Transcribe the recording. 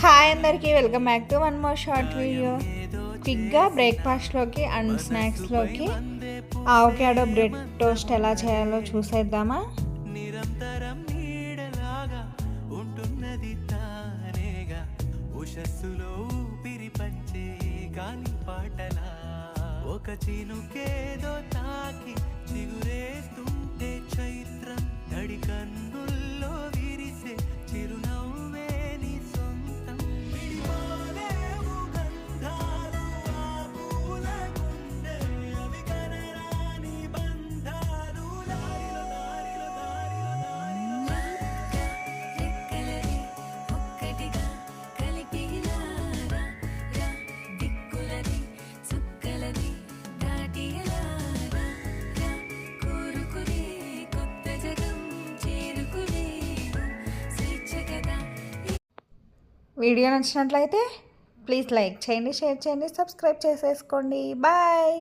Hi అందరికీ, welcome back to one more short video. క్విక్గా బ్రేక్ఫాస్ట్లోకి and స్నాక్స్లోకి avocado bread toast ఎలా చేయాలో చూసేద్దామా. నిరంతరం నీడలాగా ఉంటున్నది తానేగా, ఉషస్సులో ఊపిరి పంచే గాలి పాటలా, ఒక చినుకేదో తాకి చిగురేస్తుంటే చైత్రం తడి కన్నుల్లో విరిసే చిరునవ్వే నీ సొంతం. విడిపోలేవు గంధాలు ఆ పూల గుండె, అవి కనరాని బంధాలు, దారిలో దారిలో దారిలో దారిలో రెక్కలవి ఒక్కటిగా కలిపిలారా, దిక్కులని చుక్కలని దాటిలారా, కోరుకునే కొత్త జగం చేరుకునే స్వేచ్ఛ కదా. వీడియో నచ్చినట్లయితే ప్లీజ్ లైక్ చేయండి, షేర్ చేయండి, సబ్స్క్రైబ్ చేసేసుకోండి. బాయ్.